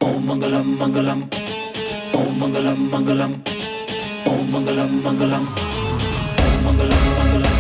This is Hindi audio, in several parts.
ओम मंगलम मंगलम, ओम मंगलम मंगलम, ओम मंगलम मंगलम, ओम मंगलम मंगलम।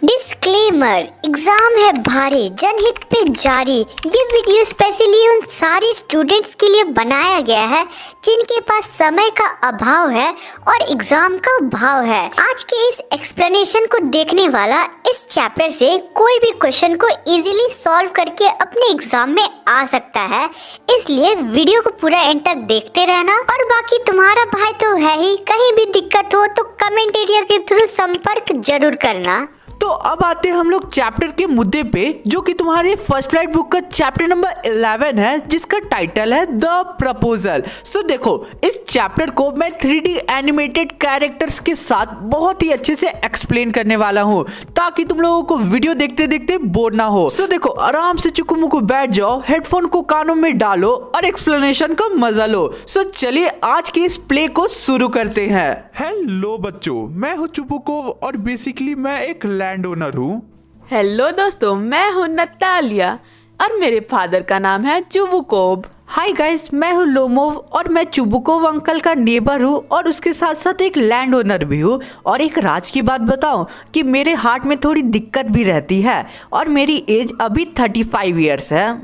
डिस्क्लेमर, एग्जाम है भारी, जनहित पे जारी। ये वीडियो स्पेशली उन सारे स्टूडेंट्स के लिए बनाया गया है जिनके पास समय का अभाव है और एग्जाम का भाव है। आज के इस एक्सप्लेनेशन को देखने वाला इस चैप्टर से कोई भी क्वेश्चन को इजीली सॉल्व करके अपने एग्जाम में आ सकता है, इसलिए वीडियो को पूरा एंड तक देखते रहना। और बाकी तुम्हारा भाई तो है ही, कहीं भी दिक्कत हो तो कमेंट एरिया के थ्रू संपर्क जरूर करना। तो अब आते हैं हम लोग चैप्टर के मुद्दे पे, जो कि तुम्हारे फर्स्ट राइट बुक का चैप्टर नंबर 11 है, जिसका टाइटल है द प्रपोजल। सो देखो, इस चैप्टर को मैं 3D एनिमेटेड कैरेक्टर्स के साथ बहुत ही अच्छे से एक्सप्लेन करने वाला हूँ, ताकि तुम लोगों को वीडियो देखते देखते बोर ना हो। सो देखो, आराम से चुकू बैठ जाओ, हेडफोन को कानों में डालो और एक्सप्लेनेशन का मजा लो। सो चलिए आज के इस प्ले को शुरू करते हैं। हेलो बच्चों, मैं हूँ चुपुकोव और बेसिकली मैं एक लैंड ओनर हूँ। हेलो दोस्तों, मैं हूँ नतालिया और मेरे फादर का नाम है चुबुकोव। हाय गाइस, मैं हूँ लोमोव और मैं चुबुकोव अंकल का नेबर हूँ और उसके साथ साथ एक लैंड ओनर भी हूँ। और एक राज की बात बताऊँ कि मेरे हार्ट में थोड़ी दिक्कत भी रहती है और मेरी एज अभी 35 ईयर्स है।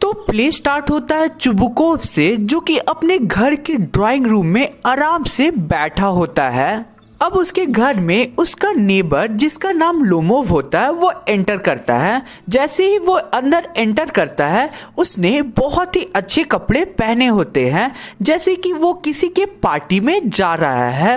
तो प्ले स्टार्ट होता है चुबुकोव से, जो कि अपने घर के ड्राइंग रूम में आराम से बैठा होता है। अब उसके घर में उसका नेबर, जिसका नाम लोमोव होता है, वो एंटर करता है। जैसे ही वो अंदर एंटर करता है, उसने बहुत ही अच्छे कपड़े पहने होते हैं, जैसे कि वो किसी के पार्टी में जा रहा है।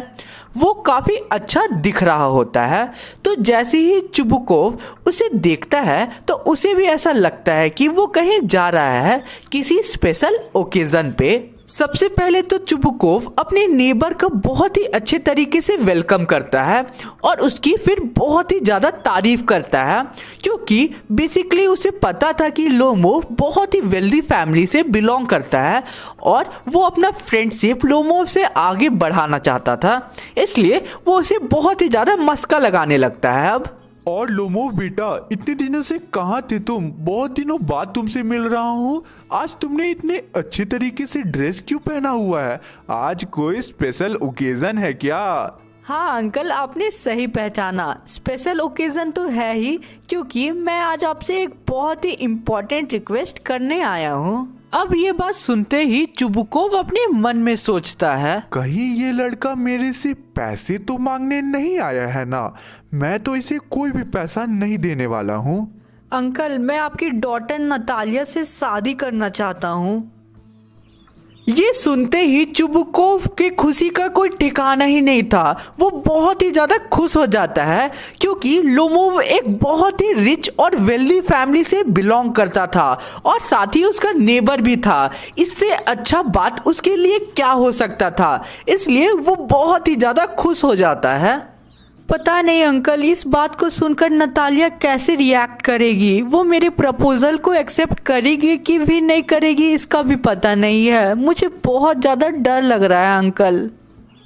वो काफ़ी अच्छा दिख रहा होता है। तो जैसे ही चुबुकोव उसे देखता है तो उसे भी ऐसा लगता है कि वो कहीं जा रहा है किसी स्पेशल ओकेजन पे। सबसे पहले तो चुबुकोव अपने नेबर का बहुत ही अच्छे तरीके से वेलकम करता है और उसकी फिर बहुत ही ज़्यादा तारीफ करता है, क्योंकि बेसिकली उसे पता था कि लोमोव बहुत ही वेल्दी फैमिली से बिलोंग करता है और वो अपना फ्रेंडशिप लोमोव से आगे बढ़ाना चाहता था। इसलिए वो उसे बहुत ही ज़्यादा मस्का लगाने लगता है। अब और लोमोव बेटा, इतने दिनों से कहाँ थे तुम? बहुत दिनों बाद तुमसे मिल रहा हूँ। आज तुमने इतने अच्छे तरीके से ड्रेस क्यों पहना हुआ है? आज कोई स्पेशल ओकेजन है क्या? हाँ अंकल, आपने सही पहचाना, स्पेशल ओकेजन तो है ही, क्योंकि मैं आज आपसे एक बहुत ही इम्पोर्टेंट रिक्वेस्ट करने आया हूँ। अब ये बात सुनते ही चुबुकोव अपने मन में सोचता है, कहीं ये लड़का मेरे से पैसे तो मांगने नहीं आया है ना? मैं तो इसे कोई भी पैसा नहीं देने वाला हूँ। अंकल, मैं आपकी डॉटर नतालिया से शादी करना चाहता हूँ। ये सुनते ही चुबुकोव की खुशी का कोई ठिकाना ही नहीं था। वो बहुत ही ज़्यादा खुश हो जाता है, क्योंकि लोमोव एक बहुत ही रिच और वेल्दी फैमिली से बिलोंग करता था और साथ ही उसका नेबर भी था। इससे अच्छा बात उसके लिए क्या हो सकता था, इसलिए वो बहुत ही ज़्यादा खुश हो जाता है। पता नहीं अंकल, इस बात को सुनकर नतालिया कैसे रिएक्ट करेगी। वो मेरे प्रपोजल को एक्सेप्ट करेगी कि भी नहीं करेगी, इसका भी पता नहीं है। मुझे बहुत ज़्यादा डर लग रहा है अंकल।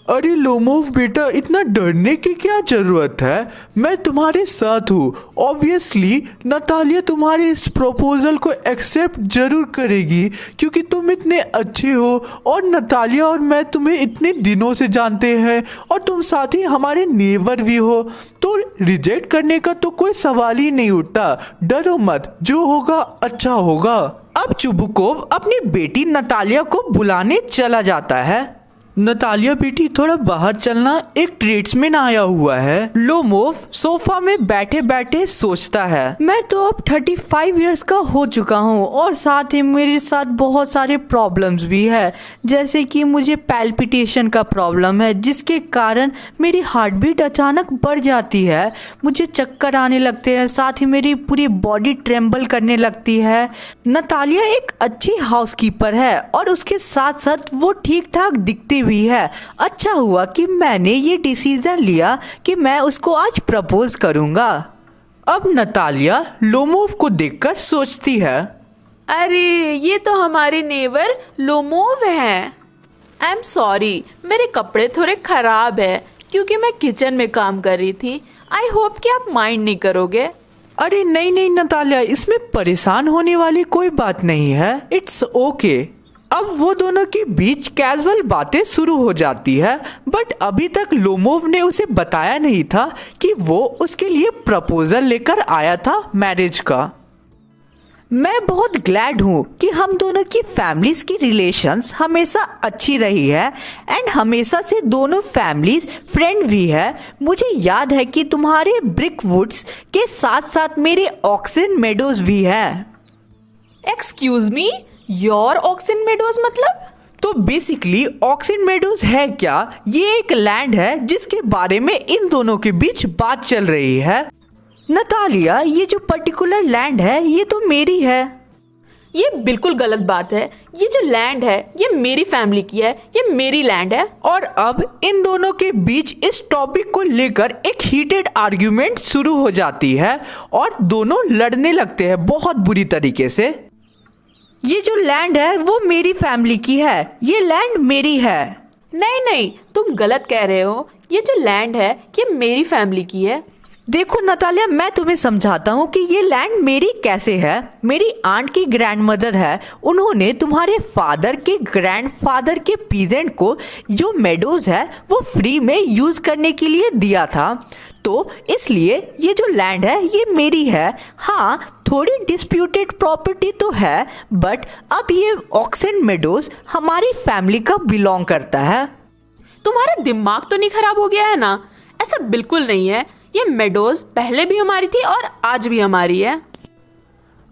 अरे लोमोव बेटा, इतना डरने की क्या जरूरत है? मैं तुम्हारे साथ हूँ। ऑब्वियसली नतालिया तुम्हारे इस प्रपोजल को एक्सेप्ट जरूर करेगी, क्योंकि तुम इतने अच्छे हो और नतालिया और मैं तुम्हें इतने दिनों से जानते हैं और तुम साथ ही हमारे नेबर भी हो, तो रिजेक्ट करने का तो कोई सवाल ही नहीं उठता। डरो मत, जो होगा अच्छा होगा। अब चुबुकोव अपनी बेटी नतालिया को बुलाने चला जाता है। नतालिया बेटी, थोड़ा बाहर चलना, एक ट्रेड्समैन आया हुआ है। लोमोव सोफा में बैठे बैठे सोचता है, मैं तो अब 35 इयर्स का हो चुका हूँ और साथ ही मेरे साथ बहुत सारे प्रॉब्लम्स भी है, जैसे कि मुझे पैल्पिटेशन का प्रॉब्लम है, जिसके कारण मेरी हार्ट बीट अचानक बढ़ जाती है, मुझे चक्कर आने लगते हैं, साथ ही मेरी पूरी बॉडी ट्रेम्बल करने लगती है। नतालिया एक अच्छी हाउसकीपर है और उसके साथ साथ वो ठीक ठाक दिखती भी है। अच्छा हुआ कि मैंने ये डिसीजन लिया कि मैं उसको आज प्रपोज करूंगा। अब नतालिया लोमोव को देखकर सोचती है, अरे ये तो हमारे नेबर लोमोव हैं। आई एम सॉरी, मेरे कपड़े थोड़े खराब है क्योंकि मैं किचन में काम कर रही थी। आई होप कि आप माइंड नहीं करोगे। अरे नहीं नहीं नतालिया, इसमें परेशान होने वाली कोई बात नहीं है, इट्स ओके। अब वो दोनों के बीच कैजुअल बातें शुरू हो जाती है, बट अभी तक लोमोव ने उसे बताया नहीं था कि वो उसके लिए प्रपोजल लेकर आया था मैरिज का। मैं बहुत ग्लैड हूँ कि हम दोनों की फैमिलीज की रिलेशंस हमेशा अच्छी रही है एंड हमेशा से दोनों फैमिलीज फ्रेंड भी है। मुझे याद है कि तुम्हारे ब्रिक वुड्स के साथ साथ मेरे ऑक्सन मेडोज भी है। Excuse me, your Oxon Meadows मतलब? तो बेसिकली ऑक्सन मेडोज है क्या? ये एक लैंड है जिसके बारे में इन दोनों के बीच बात चल रही है। नतालिया, ये जो पर्टिकुलर लैंड है ये तो मेरी है। ये बिल्कुल गलत बात है। ये जो लैंड है ये मेरी फैमिली की है, ये मेरी लैंड है। और अब इन दोनों के बीच इस टॉपिक को लेकर एक हीटेड आर्ग्यूमेंट शुरू हो जाती है और दोनों लड़ने लगते हैं बहुत बुरी तरीके से। ये जो लैंड है वो मेरी फैमिली की है, ये लैंड मेरी है। नहीं नहीं, तुम गलत कह रहे हो। ये जो लैंड है ये मेरी फैमिली की है। देखो नतालिया, मैं तुम्हें समझाता हूँ कि ये लैंड मेरी कैसे है। मेरी आंट की ग्रैंडमदर है, उन्होंने तुम्हारे फादर के ग्रैंडफादर के पीजेंट को जो मेडोज है वो फ्री में यूज करने के लिए दिया था, तो इसलिए ये जो लैंड है ये मेरी है। हाँ, थोड़ी डिस्प्यूटेड प्रॉपर्टी तो है, बट अब ये ऑक्सन मेडोज हमारी फैमिली का बिलोंग करता है। तुम्हारा दिमाग तो नहीं खराब हो गया है ना? ऐसा बिल्कुल नहीं है। ये मेडोज पहले भी हमारी थी और आज भी हमारी है।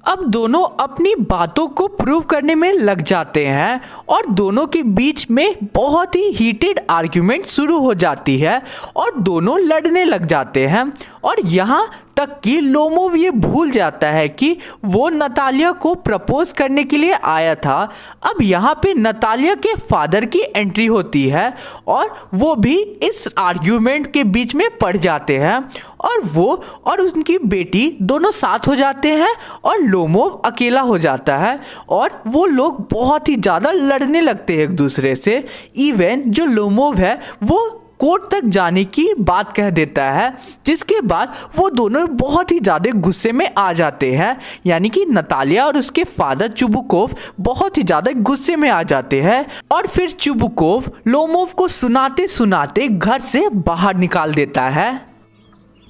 अब दोनों अपनी बातों को प्रूव करने में लग जाते हैं और दोनों के बीच में बहुत ही हीटेड आर्ग्यूमेंट शुरू हो जाती है और दोनों लड़ने लग जाते हैं। और यहाँ तक कि लोमोव ये भूल जाता है कि वो नतालिया को प्रपोज करने के लिए आया था। अब यहाँ पे नतालिया के फादर की एंट्री होती है और वो भी इस आर्ग्यूमेंट के बीच में पड़ जाते हैं और वो और उनकी बेटी दोनों साथ हो जाते हैं और लोमोव अकेला हो जाता है और वो लोग बहुत ही ज़्यादा लड़ने लगते हैं एक दूसरे से। इवन जो लोमोव है वो कोर्ट तक जाने की बात कह देता है, जिसके बाद वो दोनों बहुत ही ज़्यादा गुस्से में आ जाते हैं। यानी कि नतालिया और उसके फादर चुबुकोव बहुत ही ज़्यादा गुस्से में आ जाते हैं और फिर चुबुकोव लोमोव को सुनाते सुनाते घर से बाहर निकाल देता है।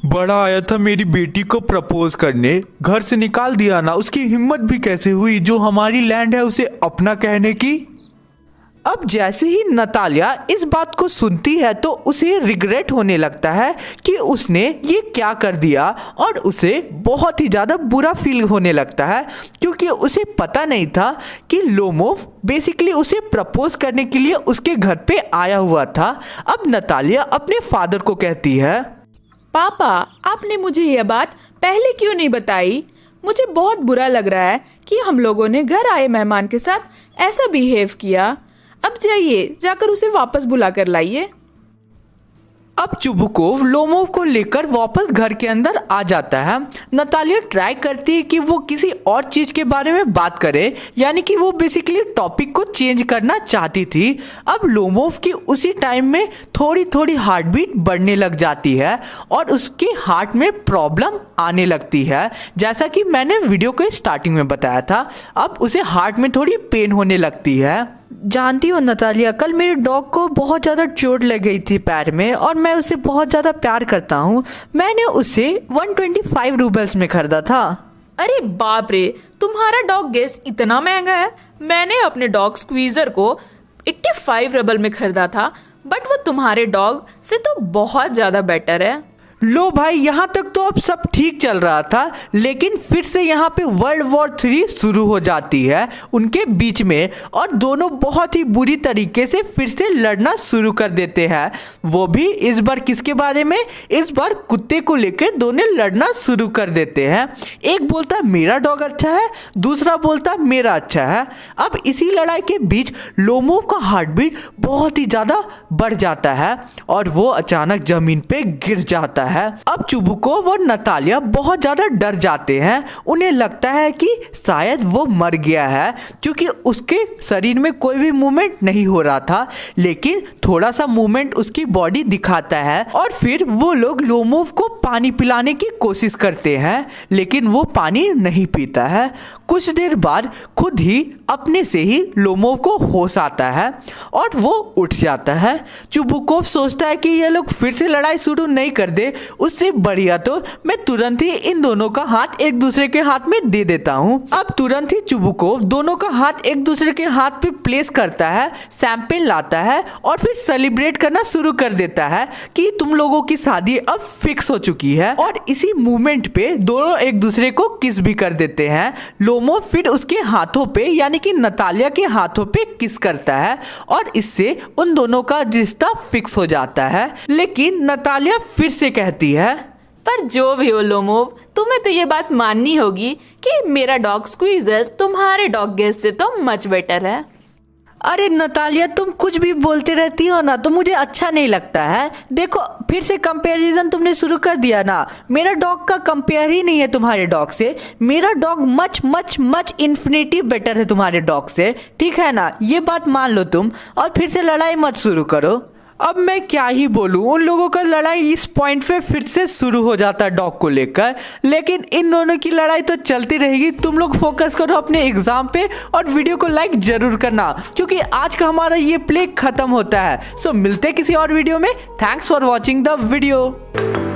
बड़ा आया था मेरी बेटी को प्रपोज करने, घर से निकाल दिया ना। उसकी हिम्मत भी कैसे हुई जो हमारी लैंड है उसे अपना कहने की। अब जैसे ही नतालिया इस बात को सुनती है तो उसे रिग्रेट होने लगता है कि उसने ये क्या कर दिया और उसे बहुत ही ज़्यादा बुरा फील होने लगता है, क्योंकि उसे पता नहीं था कि लोमोव बेसिकली उसे प्रपोज करने के लिए उसके घर पे आया हुआ था। अब नतालिया अपने फादर को कहती है, पापा, आपने मुझे यह बात पहले क्यों नहीं बताई? मुझे बहुत बुरा लग रहा है कि हम लोगों ने घर आए मेहमान के साथ ऐसा बिहेव किया। अब जाइए, जाकर उसे वापस बुला कर लाइए। अब चुबुकोव लोमोव को लेकर वापस घर के अंदर आ जाता है। नतालिया ट्राई करती है कि वो किसी और चीज़ के बारे में बात करे, यानी कि वो बेसिकली टॉपिक को चेंज करना चाहती थी। अब लोमोव की उसी टाइम में थोड़ी थोड़ी हार्ट बीट बढ़ने लग जाती है और उसके हार्ट में प्रॉब्लम आने लगती है, जैसा कि मैंने वीडियो के स्टार्टिंग में बताया था। अब उसे हार्ट में थोड़ी पेन होने लगती है। जानती हो नतालिया, कल मेरे डॉग को बहुत ज़्यादा चोट लग गई थी पैर में और मैं उसे बहुत ज़्यादा प्यार करता हूँ। मैंने उसे 125 रूबल्स में खरीदा था। अरे बाप रे, तुम्हारा डॉग गेस इतना महंगा है? मैंने अपने डॉग स्क्वीजर को 85 रूबल में खरीदा था, बट वो तुम्हारे डॉग से तो बहुत ज़्यादा बेटर है। लो भाई, यहाँ तक तो अब सब ठीक चल रहा था, लेकिन फिर से यहाँ पे वर्ल्ड वॉर 3 शुरू हो जाती है उनके बीच में और दोनों बहुत ही बुरी तरीके से फिर से लड़ना शुरू कर देते हैं। वो भी इस बार किसके बारे में? इस बार कुत्ते को लेकर दोनों लड़ना शुरू कर देते हैं। एक बोलता मेरा डॉग अच्छा है, दूसरा बोलता मेरा अच्छा है। अब इसी लड़ाई के बीच लोमोव का हार्ट बीट बहुत ही ज़्यादा बढ़ जाता है और वो अचानक ज़मीन पे गिर जाता है। है। अब चुबुकोव और नतालिया बहुत ज्यादा डर जाते हैं। उन्हें लगता है कि शायद वो मर गया है क्योंकि उसके शरीर में कोई भी मूवमेंट नहीं हो रहा था, लेकिन थोड़ा सा मूवमेंट उसकी बॉडी दिखाता है। और फिर वो लोग लोमोव को पानी पिलाने की कोशिश करते हैं, लेकिन वो पानी नहीं पीता है। कुछ देर बाद खुद ही अपने से ही लोमोव को होश आता है और वो उठ जाता है। चुबुकोव सोचता है कि ये लोग फिर से लड़ाई शुरू नहीं कर दे, उससे बढ़िया तो मैं तुरंत ही इन दोनों का हाथ एक दूसरे के हाथ में दे देता हूँ। अब तुरंत ही चुबुकोव दोनों का हाथ एक दूसरे के हाथ पे प्लेस करता है, शैंपेन लाता है और फिर सेलिब्रेट करना शुरू कर देता है कि तुम लोगों की शादी अब फिक्स हो चुकी है। और इसी मूवमेंट पे दोनों एक दूसरे को किस भी कर देते हैं। लोमो फिर उसके हाथों पे यानी कि नतालिया के हाथों पे किस करता है और इससे उन दोनों का रिश्ता फिक्स हो जाता है। लेकिन नतालिया फिर से कहती है, पर जो भी हो लोमोव, तुम्हें तो ये बात माननी होगी कि मेरा डॉग स्क्वीजर तुम्हारे डॉग गेस से तो मच बेटर है। अरे नतालिया, तुम कुछ भी बोलते रहती हो ना तो मुझे अच्छा नहीं लगता है। देखो फिर से कंपैरिजन तुमने शुरू कर दिया ना। मेरा डॉग का कंपेयर ही नहीं है तुम्हारे डॉग से। मेरा dog much much much infinity better है तुम्हारे डॉग से, ठीक है ना? ये बात मान लो तुम और फिर से लड़ाई मत शुरू करो। अब मैं क्या ही बोलूं, उन लोगों का लड़ाई इस पॉइंट पे फिर से शुरू हो जाता डॉग को लेकर। लेकिन इन दोनों की लड़ाई तो चलती रहेगी। तुम लोग फोकस करो अपने एग्जाम पे और वीडियो को लाइक जरूर करना क्योंकि आज का हमारा ये प्ले खत्म होता है। सो मिलते हैं किसी और वीडियो में। Thanks for watching the video.